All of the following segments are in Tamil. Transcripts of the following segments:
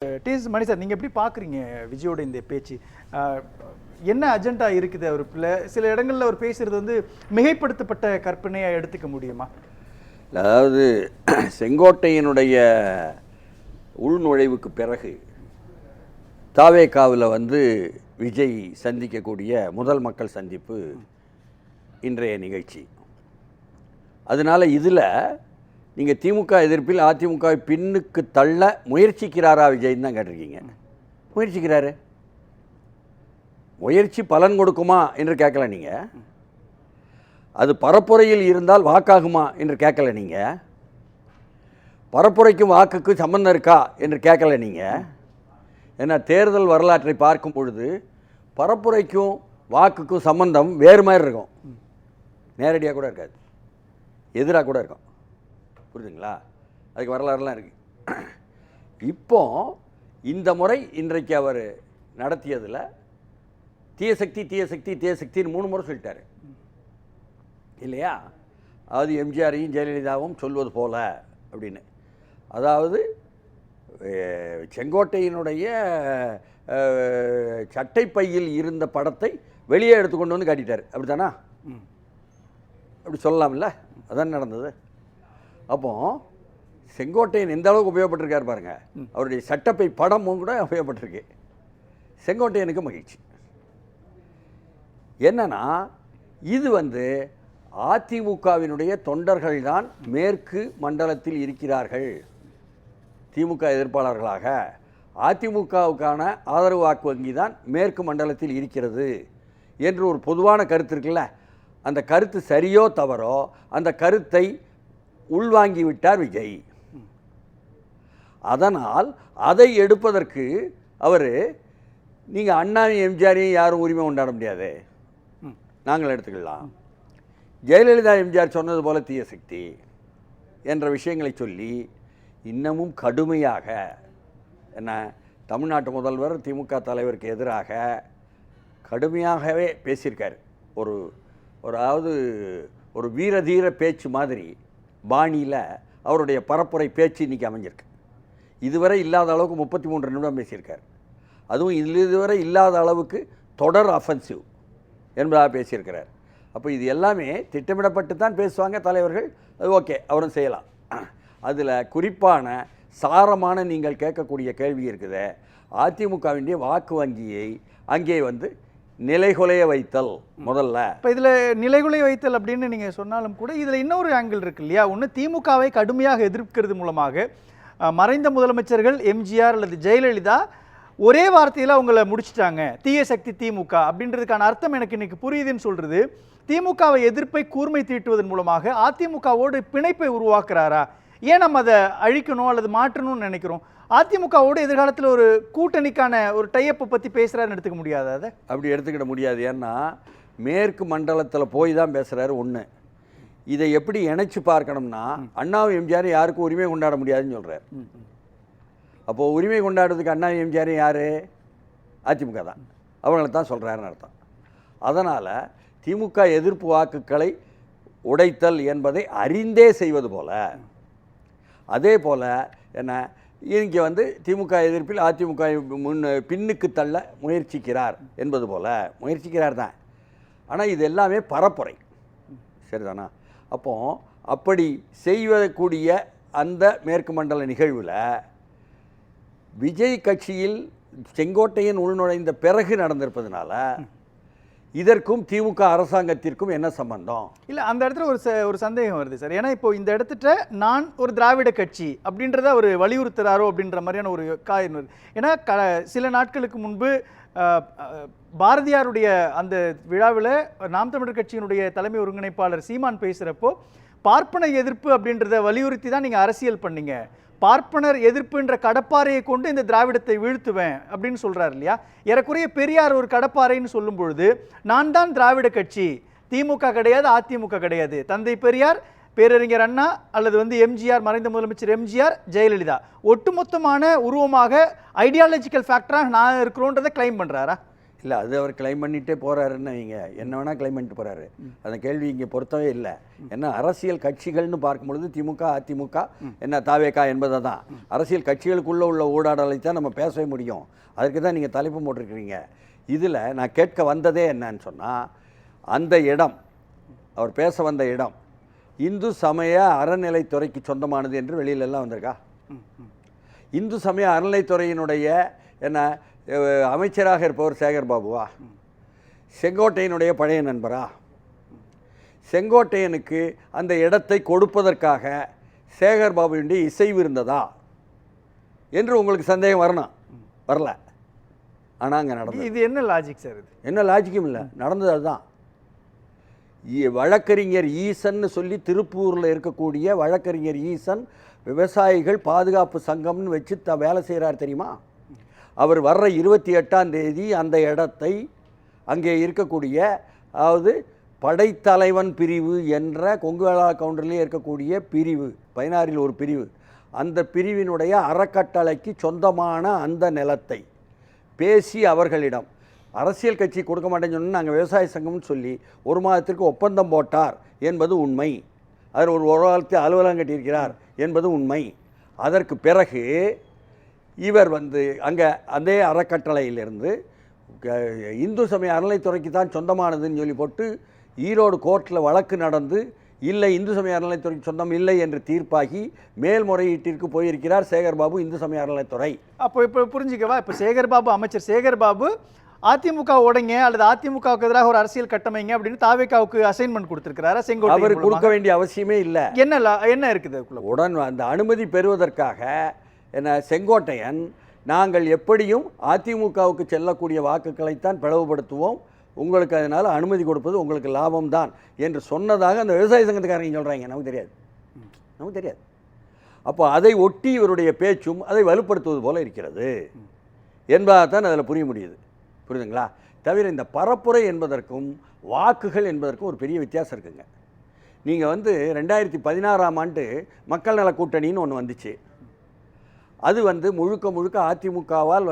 டிஎஸ் மணி சார், நீங்கள் எப்படி பார்க்குறீங்க விஜயோட இந்த பேச்சு? என்ன அஜெண்டா இருக்குது? அவர் சில இடங்களில் அவர் பேசுகிறது வந்து மிகைப்படுத்தப்பட்ட கற்பனையாக எடுத்துக்க முடியுமா? அதாவது செங்கோட்டையினுடைய உள்நுழைவுக்கு பிறகு தாவேகாவில் வந்து விஜய் சந்திக்கக்கூடிய முதல் மக்கள் சந்திப்பு இன்றைய நிகழ்ச்சி. அதனால் இதில் நீங்கள் திமுக எதிர்ப்பில் அதிமுக பின்னுக்கு தள்ள முயற்சிக்கிறாரா விஜய்ன்னு தான் கேட்டிருக்கீங்க. முயற்சிக்கிறாரு. முயற்சி பலன் கொடுக்குமா என்று கேட்கல நீங்கள். அது பரப்புரையில் இருந்தால் வாக்காகுமா என்று கேட்கல நீங்கள். பரப்புரைக்கும் வாக்குக்கு சம்பந்தம் இருக்கா என்று கேட்கல நீங்கள். ஏன்னா தேர்தல் வரலாற்றை பார்க்கும் பொழுது பரப்புரைக்கும் வாக்குக்கும் சம்பந்தம் வேறு மாதிரி இருக்கும். நேரடியாக கூட இருக்காது, எதிராக கூட இருக்கும். புரியுதுங்களா? அதுக்கு வரலாறுலாம் இருக்குது. இப்போ இந்த முறை இன்றைக்கு அவர் நடத்தியதில் தீயசக்தி தீயசக்தி தீயசக்தின்னு 3 முறை சொல்லிட்டாரு இல்லையா? அதாவது எம்ஜிஆரையும் ஜெயலலிதாவும் சொல்வது போல அப்படின்னு. அதாவது செங்கோட்டையினுடைய சட்டைப்பையில் இருந்த படத்தை வெளியே எடுத்துக்கொண்டு வந்து காட்டிட்டார். அப்படி தானா? அப்படி சொல்லலாம்ல? அதான் நடந்தது. அப்போ செங்கோட்டையன் எந்த அளவுக்கு உபயோகப்பட்டிருக்காரு பாருங்க. அவருடைய சட்டப்பை படமும் கூட உபயோகப்பட்டிருக்கு. செங்கோட்டையனுக்கு மகிழ்ச்சி என்னன்னா, இது வந்து அதிமுகவினுடைய தொண்டர்கள் தான் மேற்கு மண்டலத்தில் இருக்கிறார்கள். திமுக எதிர்ப்பாளர்களாக அதிமுகவுக்கான ஆதரவு வாக்கு வங்கி தான் மேற்கு மண்டலத்தில் இருக்கிறது என்று ஒரு பொதுவான கருத்து இருக்குல்ல, அந்த கருத்து சரியோ தவறோ அந்த கருத்தை உள்வாங்கிவிட்டார் விஜய். அதனால் அதை எடுப்பதற்கு அவர் நீங்கள் அண்ணாவையும் எம்ஜிஆரையும் யாரும் உரிமை கொண்டாட முடியாது, நாங்கள் எடுத்துக்கலாம். ஜெயலலிதா எம்ஜிஆர் சொன்னது போல தீயசக்தி என்ற விஷயங்களை சொல்லி இன்னமும் கடுமையாக என்ன தமிழ்நாட்டு முதல்வர் திமுக தலைவருக்கு எதிராக கடுமையாகவே பேசியிருக்கார். அதாவது ஒரு வீரதீர பேச்சு மாதிரி பாணியில் அவருடைய பரப்புரை பேச்சு இன்றைக்கி அமைஞ்சிருக்கு. இதுவரை இல்லாத அளவுக்கு 33 நிமிடம் பேசியிருக்கார். அதுவும் இதுவரை இல்லாத அளவுக்கு தொடர் அஃபென்சிவ் என்பதாக பேசியிருக்கிறார். அப்போ இது எல்லாமே திட்டமிடப்பட்டு தான் பேசுவாங்க தலைவர்கள். அது ஓகே, அவரும் செய்யலாம். அதில் குறிப்பான சாரமான நீங்கள் கேட்கக்கூடிய கேள்வி இருக்குது. அதிமுகவினுடைய வாக்கு வங்கியை அங்கே வந்து நிலைகுலைய வைத்தல் முதல்ல. இப்போ இதில் நிலைகுலைய வைத்தல் அப்படின்னு நீங்கள் சொன்னாலும் கூட இதில் இன்னொரு ஆங்கிள் இருக்கு இல்லையா? ஒன்று, திமுகவை கடுமையாக எதிர்க்கிறது மூலமாக மறைந்த முதலமைச்சர்கள் எம்ஜிஆர் அல்லது ஜெயலலிதா ஒரே வார்த்தையில் அவங்கள முடிச்சிட்டாங்க. தீய சக்தி திமுக அப்படின்றதுக்கான அர்த்தம் எனக்கு இன்னைக்கு புரியுதுன்னு சொல்கிறது. திமுகவை எதிர்ப்பை கூர்மை தீட்டுவதன் மூலமாக அதிமுகவோடு பிணைப்பை உருவாக்குறாரா? ஏன் நம்ம அதை அழிக்கணும் அல்லது மாற்றணும்னு நினைக்கிறோம்? அதிமுகவோடு எதிர்காலத்தில் ஒரு கூட்டணிக்கான ஒரு டைப்பை பற்றி பேசுகிறாருன்னு எடுத்துக்க முடியாது. அதை அப்படி எடுத்துக்கிட முடியாது. ஏன்னா மேற்கு மண்டலத்தில் போய் தான் பேசுகிறாரு. ஒன்று, இதை எப்படி இணைச்சி பார்க்கணும்னா அண்ணாவும் எம்ஜிஆரும் யாருக்கும் உரிமை கொண்டாட முடியாதுன்னு சொல்கிறார். அப்போது உரிமை கொண்டாடுறதுக்கு அண்ணாவும் எம்ஜிஆரும் யார்? அதிமுக தான். அவங்களை தான் சொல்கிறாருன்னு அர்த்தம். அதனால் திமுக எதிர்ப்பு வாக்குகளை உடைத்தல் என்பதை அறிந்தே செய்வது போல், அதே போல் என்ன இங்கே வந்து திமுக எதிர்ப்பில் அதிமுக பின்னுக்கு தள்ள முயற்சிக்கிறார் என்பது போல் முயற்சிக்கிறார் தான். ஆனால் இது எல்லாமே பரப்புரை, சரிதானா? அப்படி செய்யக்கூடிய அந்த மேற்கு மண்டல நிகழ்வில் விஜய் கட்சியில் செங்கோட்டையன் உள்நுழைந்த பிறகு நடந்திருப்பதனால இதற்கும் திமுக அரசாங்கத்திற்கும் என்ன சம்பந்தம்? இல்லை, அந்த இடத்துல ஒரு சந்தேகம் வருது சார். ஏன்னா இப்போ இந்த இடத்துல நான் ஒரு திராவிட கட்சி அப்படின்றத அவர் வலியுறுத்துறாரோ அப்படின்ற மாதிரியான ஒரு காரணம் வருது. ஏன்னா சில நாட்களுக்கு முன்பு பாரதியாருடைய அந்த விழாவில் நாம் தமிழர் கட்சியினுடைய தலைமை ஒருங்கிணைப்பாளர் சீமான் பேசுகிறப்போ பார்ப்பன எதிர்ப்பு அப்படின்றத வலியுறுத்தி தான் நீங்கள் அரசியல் பண்ணீங்க, பார்ப்பனர் எதிர்ப்புன்ற கடப்பாறையை கொண்டு இந்த திராவிடத்தை வீழ்த்துவேன் அப்படின்னு சொல்கிறார் இல்லையா? ஏறக்குறைய பெரியார் ஒரு கடப்பாறைன்னு சொல்லும் பொழுது நான் தான் திராவிட கட்சி, திமுக கிடையாது, அதிமுக கிடையாது, தந்தை பெரியார், பேரறிஞர் அண்ணா அல்லது வந்து எம்ஜிஆர், மறைந்த முதலமைச்சர் எம்ஜிஆர், ஜெயலலிதா ஒட்டுமொத்தமான உருவமாக ஐடியாலஜிக்கல் ஃபேக்டராக நான் இருக்கிறோன்றதை கிளைம் பண்ணுறாரா? இல்லை, அது அவர் கிளைம் பண்ணிகிட்டே போகிறாருன்னு வைங்க, என்ன வேணால் கிளைம் பண்ணிட்டு போகிறாரு. அந்த கேள்வி இங்கே பொறுத்தவே இல்லை. ஏன்னா அரசியல் கட்சிகள்னு பார்க்கும்பொழுது திமுக, அதிமுக, என்ன தாவேகா என்பதை தான் அரசியல் கட்சிகளுக்குள்ளே உள்ள ஊடாடலை தான் நம்ம பேசவே முடியும். அதுக்கு தான் நீங்கள் தலைப்பு போட்டிருக்கிறீங்க. இதில் நான் கேட்க வந்ததே என்னன்னு சொன்னால், அந்த இடம், அவர் பேச வந்த இடம் இந்து சமய அறநிலைத்துறைக்கு சொந்தமானது என்று வெளியிலெல்லாம் வந்திருக்கா? இந்து சமய அறநிலைத்துறையினுடைய என்ன அமைச்சராக இருப்பவர் சேகர் பாபுவா? செங்கோட்டையனுடைய பழைய நண்பரா? செங்கோட்டையனுக்கு அந்த இடத்தை கொடுப்பதற்காக சேகர் பாபுவினுடைய இசைவு இருந்ததா என்று உங்களுக்கு சந்தேகம் வரணும். வரல. ஆனால் அங்கே நடந்தது. இது என்ன லாஜிக் சார்? இது என்ன லாஜிக்கும் இல்லை, நடந்தது அதுதான். வழக்கறிஞர் ஈசன்னு சொல்லி திருப்பூரில் இருக்கக்கூடிய வழக்கறிஞர் ஈசன் விவசாயிகள் பாதுகாப்பு சங்கம்னு வச்சு வேலை செய்கிறார் தெரியுமா? அவர் வர்ற 28ஆம் தேதி அந்த இடத்தை அங்கே இருக்கக்கூடிய, அதாவது படைத்தலைவன் பிரிவு என்ற கொங்குவேளா கவுண்டர்லேயே இருக்கக்கூடிய பிரிவு 16ல் ஒரு பிரிவு, அந்த பிரிவினுடைய அறக்கட்டளைக்கு சொந்தமான அந்த நிலத்தை பேசி அவர்களிடம் அரசியல் கட்சி கொடுக்க மாட்டேன்னு சொன்னால் நாங்கள் விவசாய சங்கம்னு சொல்லி 1 மாதத்திற்கு ஒப்பந்தம் போட்டார் என்பது உண்மை. அதில் ஒரு காலத்தில் அலுவலகம் கட்டியிருக்கிறார் என்பது உண்மை. அதற்கு பிறகு இவர் அங்கே அதே அறக்கட்டளையிலிருந்து இந்து சமய அறநிலைத்துறைக்கு தான் சொந்தமானதுன்னு சொல்லி போட்டு ஈரோடு கோர்ட்டில் வழக்கு நடந்து, இல்லை இந்து சமய அறநிலைத்துறைக்கு சொந்தம் இல்லை என்று தீர்ப்பாகி மேல்முறையீட்டிற்கு போயிருக்கிறார் சேகர் பாபு, இந்து சமய அறநிலைத்துறை. இப்போ புரிஞ்சுக்கவா? இப்போ சேகர் பாபு, அமைச்சர் சேகர் பாபு அதிமுக உடைங்க அல்லது அதிமுகவுக்கு எதிராக ஒரு அரசியல் கட்டமைங்க அப்படின்னு தாவேகாவுக்கு அசைன்மெண்ட் கொடுத்திருக்கிறாரா? செங்கோட்டை அவர் கொடுக்க வேண்டிய அவசியமே இல்லை. என்ன இருக்குது உடன் அந்த அனுமதி பெறுவதற்காக என்ன செங்கோட்டையன், நாங்கள் எப்படியும் அதிமுகவுக்கு செல்லக்கூடிய வாக்குகளைத்தான் பிளவுபடுத்துவோம், உங்களுக்கு அதனால் அனுமதி கொடுப்பது உங்களுக்கு லாபம் தான் என்று சொன்னதாக அந்த விவசாய சங்கத்துக்காரங்க சொல்கிறாங்க. நமக்கு தெரியாது. அப்போ அதை ஒட்டி இவருடைய பேச்சும் அதை வலுப்படுத்துவது போல இருக்கிறது என்பதைத்தான் அதில் புரிய முடியுது. புரியுதுங்களா? தவிர இந்த பரப்புரை என்பதற்கும் வாக்குகள் என்பதற்கும் ஒரு பெரிய வித்தியாசம் இருக்குங்க. நீங்கள் 2016ஆம் ஆண்டு மக்கள் நல கூட்டணின்னு ஒன்று வந்துச்சு. அது முழுக்க அதிமுகவால்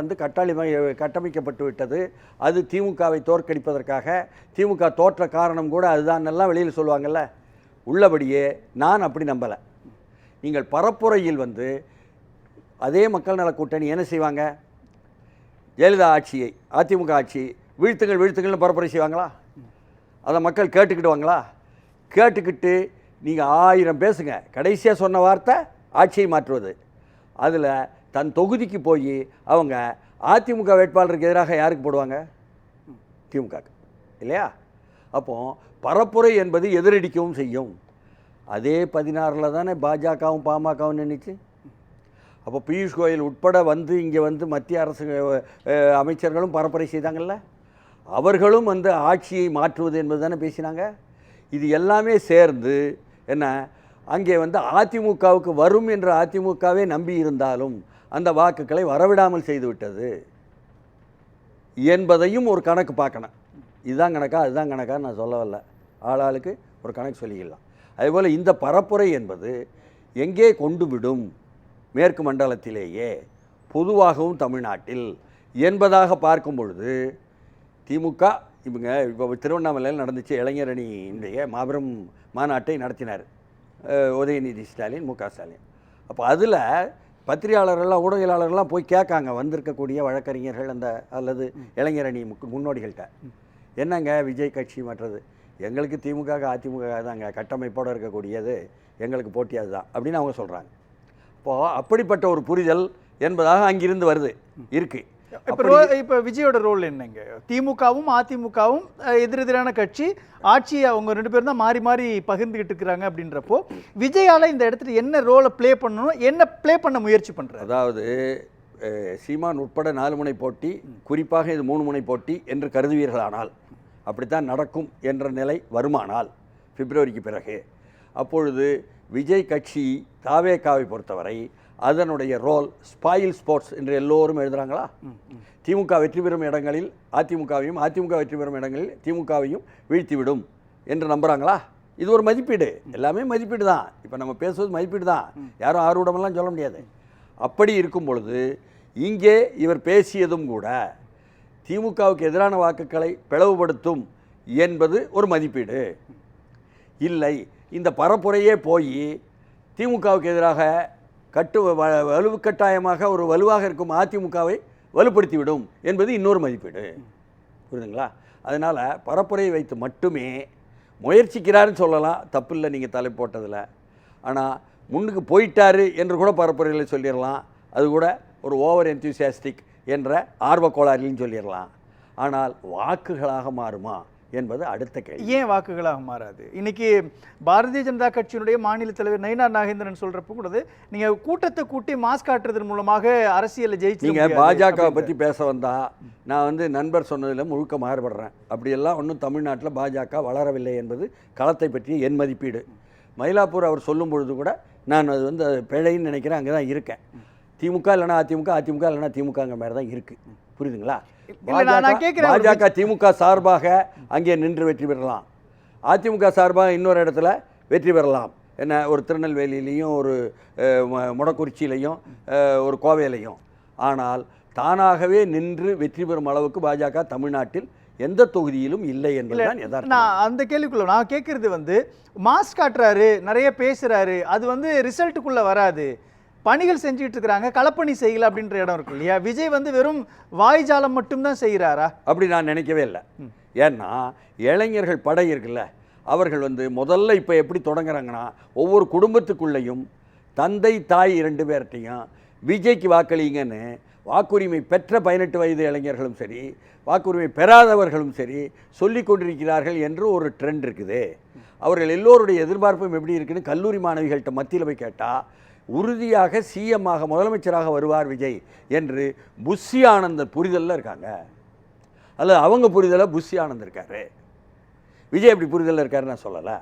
கட்டமைக்கப்பட்டு விட்டது. அது திமுகவை தோற்கடிப்பதற்காக, திமுக தோற்ற காரணம் கூட அதுதான் எல்லாம் வெளியில் சொல்லுவாங்கள்ல. உள்ளபடியே நான் அப்படி நம்பலை. நீங்கள் பரப்புரையில் அதே மக்கள் நல கூட்டணி என்ன செய்வாங்க? ஜெயலலிதா ஆட்சியை, அதிமுக ஆட்சியை வீழ்த்துங்கள்னு பரப்புரை செய்வாங்களா? அதை மக்கள் கேட்டுக்கிடுவாங்களா? கேட்டுக்கிட்டு நீங்கள் 1000 பேசுங்க, கடைசியாக சொன்ன வார்த்தை ஆட்சியை மாற்றுவது. அதில் தன் தொகுதிக்கு போய் அவங்க அதிமுக வேட்பாளருக்கு எதிராக யாருக்கு போடுவாங்க? திமுகக்கு, இல்லையா? அப்போது பரப்புரை என்பது எதிரடிக்கவும் செய்யும். அதே 16ல் தானே பாஜகவும் பாமகவும் நின்றுச்சு. அப்போ பியூஷ் கோயல் உட்பட இங்கே மத்திய அரசு அமைச்சர்களும் பரப்புரை செய்தாங்கள்ல. அவர்களும் ஆட்சியை மாற்றுவது என்பது தானே பேசினாங்க. இது எல்லாமே சேர்ந்து என்ன, அங்கே அதிமுகவுக்கு வரும் என்று அதிமுகவே நம்பி இருந்தாலும் அந்த வாக்குகளை வரவிடாமல் செய்துவிட்டது என்பதையும் ஒரு கணக்கு பார்க்கணும். இதுதான் கணக்கா அதுதான் கணக்கான்னு நான் சொல்ல வரல, ஆளாளுக்கு ஒரு கணக்கு சொல்லிக்கலாம். அதேபோல் இந்த பரப்புரை என்பது எங்கே கொண்டு விடும், மேற்கு மண்டலத்திலேயே பொதுவாகவும் தமிழ்நாட்டில் என்பதாக பார்க்கும் பொழுது திமுக இப்போ திருவண்ணாமலையில் நடந்துச்சு, இளைஞரணியினுடைய மாபெரும் மாநாட்டை நடத்தினார் உதயநிதி ஸ்டாலின், மு க ஸ்டாலின். அப்போ அதில் பத்திரிகையாளர்கள்லாம் ஊடகவியலாளர்கள்லாம் போய் கேட்காங்க வந்திருக்கக்கூடிய வழக்கறிஞர்கள் அல்லது இளைஞரணி முன்னோடிகள்கிட்ட, என்னங்க விஜய் கட்சி மற்றது, எங்களுக்கு திமுக அதிமுக தாங்க கட்டமைப்போடு இருக்கக்கூடியது, எங்களுக்கு போட்டி அதுதான் அப்படின்னு அவங்க சொல்கிறாங்க. இப்போது அப்படிப்பட்ட ஒரு புரிதல் என்பதாக அங்கிருந்து இருக்குது. இப்போ விஜயோட ரோல் என்னங்க? திமுகவும் அதிமுகவும் எதிரெதிரான கட்சி, ஆட்சியை அவங்க 2 பேரும் தான் மாறி மாறி பகிர்ந்துக்கிட்டு இருக்கிறாங்க. அப்படின்றப்போ விஜயால இந்த இடத்துல என்ன ரோலை ப்ளே பண்ணணும், என்ன ப்ளே பண்ண முயற்சி பண்ணுறாரு? அதாவது சீமான் உட்பட 4 முனை போட்டி, குறிப்பாக இது 3 முனை போட்டி என்று கருதுவீர்களானால், அப்படித்தான் நடக்கும் என்ற நிலை வருமானால் பிப்ரவரிக்கு பிறகு, அப்பொழுது விஜய் கட்சி தாவேகாவை பொறுத்தவரை அதனுடைய ரோல் ஸ்பாயில் ஸ்போர்ட்ஸ் என்று எல்லோரும் எழுதுகிறாங்களா? திமுக வெற்றி பெறும் இடங்களில் அதிமுகவையும், அதிமுக வெற்றி பெறும் இடங்களில் திமுகவையும் வீழ்த்திவிடும் என்று நம்புகிறாங்களா? இது ஒரு மதிப்பீடு, எல்லாமே மதிப்பீடு தான். இப்போ நம்ம பேசுவது மதிப்பீடு தான், யாரும் ஆர்வமெல்லாம் சொல்ல முடியாது. அப்படி இருக்கும் பொழுது இங்கே இவர் பேசியதும் கூட திமுகவுக்கு எதிரான வாக்குகளை பிளவுபடுத்தும் என்பது ஒரு மதிப்பீடு. இல்லை, இந்த பரப்புரையே போய் திமுகவுக்கு எதிராக வலுக்கட்டாயமாக ஒரு வலுவாக இருக்கும் அதிமுகவை வலுப்படுத்திவிடும் என்பது இன்னொரு மதிப்பீடு. புரியுதுங்களா? அதனால் பரப்புரையை வைத்து மட்டுமே முயற்சிக்கிறாருன்னு சொல்லலாம், தப்பில்லை நீங்கள் தலை போட்டதில். ஆனால் முன்னுக்கு போயிட்டாரு என்று கூட பரப்புரையில் சொல்லிடலாம், அது கூட ஒரு ஓவர் என்தூசியாஸ்டிக் என்ற ஆர்வ கோளாறுன்னு சொல்லிடலாம். ஆனால் வாக்குகளாக மாறுமா என்பது அடுத்த கேள்வி. ஏன் வாக்குகளாக மாறாது? இன்னைக்கு பாரதிய ஜனதா கட்சியினுடைய மாநில தலைவர் நயினார் நாகேந்திரன் சொல்றப்ப கூட நீங்க கூட்டத்தை கூட்டி மாஸ் காட்டுறதன் மூலமாக அரசியலை ஜெயிச்சு நீங்க பாஜகவை பற்றி பேச வந்தா நான் வந்து நண்பர் சொன்னதில் முழுக்க மாறுபடுறேன். அப்படியெல்லாம் ஒன்றும் தமிழ்நாட்டில் பாஜக வளரவில்லை என்பது களத்தை பற்றி என் மதிப்பீடு. மயிலாப்பூர் அவர் சொல்லும் பொழுது கூட நான் அது வந்து பிழைன்னு நினைக்கிறேன், அங்கே தான் இருக்கேன். திமுக இல்லைனா அதிமுக, அதிமுக இல்லைனா திமுகங்கிற மாதிரி தான் இருக்குது. புரியுதுங்களா? பாஜக திமுக சார்பாக அங்கே நின்று வெற்றி பெறலாம், அதிமுக சார்பாக இன்னொரு இடத்துல வெற்றி பெறலாம். என்ன, ஒரு திருநெல்வேலியிலையும் ஒரு மொடக்குறிச்சியிலையும் ஒரு கோவையிலையும். ஆனால் தானாகவே நின்று வெற்றி பெறும் அளவுக்கு பாஜக தமிழ்நாட்டில் எந்த தொகுதியிலும் இல்லை என்பதுதான் யதார்த்தம். நான் அந்த கேள்விக்குள்ள நான் கேட்கறது வந்து மாஸ் காட்டுறாரு, நிறைய பேசுறாரு, அது வந்து ரிசல்ட்டுக்குள்ள வராது. பணிகள் செஞ்சுட்டு இருக்கிறாங்க, களப்பணி செய்யல அப்படின்ற இடம் இருக்கு இல்லையா? விஜய் வந்து வெறும் வாய்ஜாலம் மட்டும்தான் செய்கிறாரா? அப்படி நான் நினைக்கவே இல்லை. ஏன்னா இளைஞர்கள் படை இருக்குல்ல, அவர்கள் வந்து முதல்ல இப்போ எப்படி தொடங்குறாங்கன்னா, ஒவ்வொரு குடும்பத்துக்குள்ளேயும் தந்தை தாய் 2 பேர்ட்டையும் விஜய்க்கு வாக்களிங்கன்னு வாக்குரிமை பெற்ற 18 வயது இளைஞர்களும் சரி, வாக்குரிமை பெறாதவர்களும் சரி சொல்லி கொண்டிருக்கிறார்கள் என்று ஒரு ட்ரெண்ட் இருக்குது. அவர்கள் எல்லோருடைய எதிர்பார்ப்பும் எப்படி இருக்குன்னு கல்லூரி மாணவிகள்கிட்ட மத்தியில் போய் கேட்டால், உறுதியாக சிஎம்மாக முதலமைச்சராக வருவார் விஜய் என்று புஷி ஆனந்தர் புரிதலில் இருக்காங்க. அல்லது அவங்க புரிதலில் புஷி ஆனந்த் இருக்காரு, விஜய் எப்படி புரிதலில் இருக்காருன்னு நான் சொல்லலை.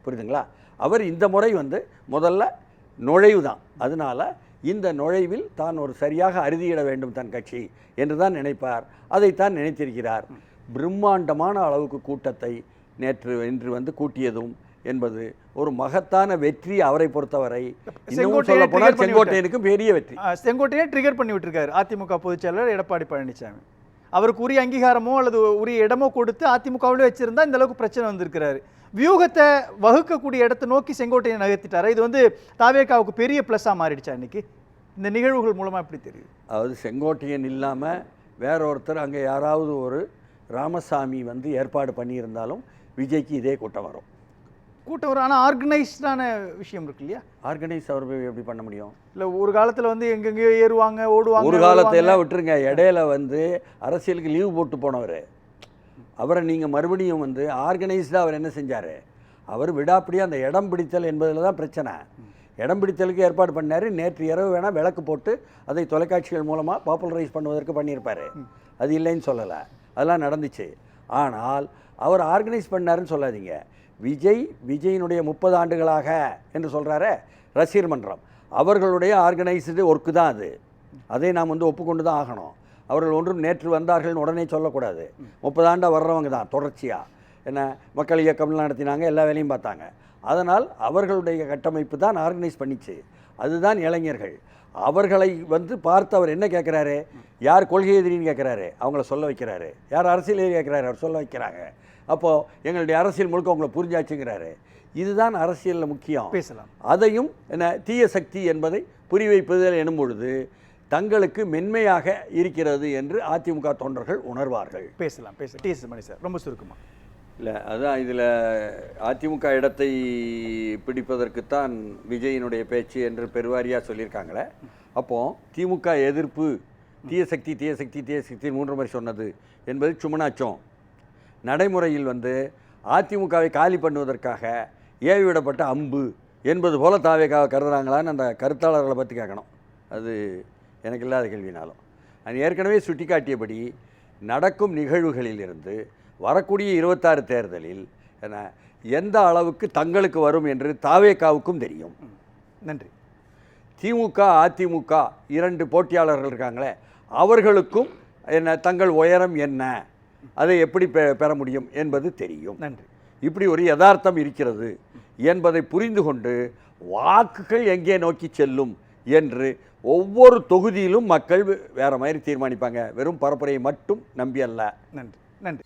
புரியுதுங்களா? அவர் இந்த முறை வந்து முதல்ல நுழைவு தான். அதனால இந்த நுழைவில் தான் ஒரு சரியாக அறுதியிட வேண்டும் தன் கட்சி என்று தான் நினைப்பார். அதைத்தான் நினைத்திருக்கிறார். பிரம்மாண்டமான அளவுக்கு கூட்டத்தை இன்று வந்து கூட்டியதும் என்பது ஒரு மகத்தான வெற்றி. அவரை பொறுத்தவரை இன்னும் சொல்ல போனால் செங்கோட்டையனுக்கும் பெரிய வெற்றி. செங்கோட்டையை ட்ரிகர் பண்ணி விட்டுருக்காரு அதிமுக பொதுச் செயலாளர் எடப்பாடி பழனிசாமி. அவருக்கு உரிய அங்கீகாரமோ அல்லது உரிய இடமோ கொடுத்து அதிமுகவிலே வச்சிருந்தா இந்த அளவுக்கு பிரச்சனை வந்திருக்கிறாரு. வியூகத்தை வகுக்கக்கூடிய இடத்தை நோக்கி செங்கோட்டையை நகர்த்திட்டாரு. இது வந்து தாவேகாவுக்கு பெரிய ப்ளஸ்ஸாக மாறிடுச்சா இன்னைக்கு இந்த நிகழ்வுகள் மூலமாக எப்படி தெரியுது? அதாவது செங்கோட்டையன் இல்லாமல் வேற ஒருத்தர் அங்கே யாராவது ஒரு ராமசாமி வந்து ஏற்பாடு பண்ணியிருந்தாலும் விஜய்க்கு இதே கூட்டம் வரும். கூட்டம் வரும். ஆனால் ஆர்கனைஸ்டான விஷயம் இருக்கு இல்லையா? ஆர்கனைஸ் அவர் எப்படி பண்ண முடியும்? இல்லை, ஒரு காலத்தில் வந்து எங்கெங்கேயோ ஏறுவாங்க ஓடுவாங்க. ஒரு காலத்தை எல்லாம் விட்டுருங்க, இடையில வந்து அரசியலுக்கு லீவ் போட்டு போனவர். அவரை நீங்கள் மறுபடியும் வந்து ஆர்கனைஸ்டாக அவர் என்ன செஞ்சார்? அவர் விடாப்படியாக அந்த இடம் பிடித்தல் என்பதில் தான் பிரச்சனை. இடம் பிடித்தலுக்கு ஏற்பாடு பண்ணார். நேற்று இரவு வேணால் விளக்கு போட்டு அதை தொலைக்காட்சிகள் மூலமாக பாப்புலரைஸ் பண்ணுவதற்கு பண்ணியிருப்பார். அது இல்லைன்னு சொல்லலை, அதெல்லாம் நடந்துச்சு. ஆனால் அவர் ஆர்கனைஸ் பண்ணாருன்னு சொல்லாதீங்க. விஜயினுடைய 30 ஆண்டுகளாக என்று சொல்கிறாரு ரசிகர் மன்றம், அவர்களுடைய ஆர்கனைஸ்டு ஒர்க்கு தான் அது. அதை நாம் வந்து ஒப்புக்கொண்டு தான் ஆகணும். அவர்கள் ஒன்றும் நேற்று வந்தார்கள் உடனே சொல்லக்கூடாது. 30 ஆண்டாக வர்றவங்க தான் தொடர்ச்சியாக என்ன மக்கள் இயக்கம்லாம் நடத்தினாங்க, எல்லா வேலையும் பார்த்தாங்க. அதனால் அவர்களுடைய கட்டமைப்பு தான் ஆர்கனைஸ் பண்ணிச்சு. அதுதான் இளைஞர்கள். அவர்களை வந்து பார்த்து அவர் என்ன கேட்குறாரு? யார் கொள்கை எதிரின்னு கேட்குறாரு, அவங்கள சொல்ல வைக்கிறாரு. யார் அரசியல் எதிரி கேட்குறாரு, அவர் சொல்ல வைக்கிறாங்க. அப்போது எங்களுடைய அரசியல் முழுக்க அவங்கள புரிஞ்சாச்சுங்கிறாரு. இதுதான் அரசியலில் முக்கியம். பேசலாம். அதையும் என்ன தீய சக்தி என்பதை புரிவைப்பதில் எனும் பொழுது தங்களுக்கு மென்மையாக இருக்கிறது என்று அதிமுக தொண்டர்கள் உணர்வார்கள். பேசலாம். மணி சார் ரொம்ப சுருக்கமாக. இல்லை, அதுதான் இதில் அதிமுக இடத்தை பிடிப்பதற்குத்தான் விஜயினுடைய பேச்சு என்று பெருவாரியாக சொல்லியிருக்காங்களே. அப்போது திமுக எதிர்ப்பு, தீய சக்தி 3 முறை சொன்னது என்பது சுமனாச்சம். நடைமுறையில் வந்து அதிமுகவை காலி பண்ணுவதற்காக ஏவிவிடப்பட்ட அம்பு என்பது போல தாவேகாவை கருதுறாங்களான்னு அந்த கருத்தாளர்களை பற்றி கேட்கணும். அது எனக்கு இல்லாத கேள்வினாலும் அது ஏற்கனவே சுட்டிக்காட்டியபடி நடக்கும் நிகழ்வுகளிலிருந்து வரக்கூடிய 26 தேர்தலில் எந்த அளவுக்கு தங்களுக்கு வரும் என்று தாவேகாவுக்கும் தெரியும். நன்றி. திமுக அதிமுக 2 போட்டியாளர்கள் இருக்காங்களே, அவர்களுக்கும் தங்கள் உயரம் என்ன, அதை எப்படி பெற முடியும் என்பது தெரியும். நன்றி. இப்படி ஒரு யதார்த்தம் இருக்கிறது என்பதை புரிந்து கொண்டு வாக்குகள் எங்கே நோக்கி செல்லும் என்று ஒவ்வொரு தொகுதியிலும் மக்கள் வேற மாதிரி தீர்மானிப்பாங்க. வெறும் பரப்புரையை மட்டும் நம்பி அல்ல. நன்றி.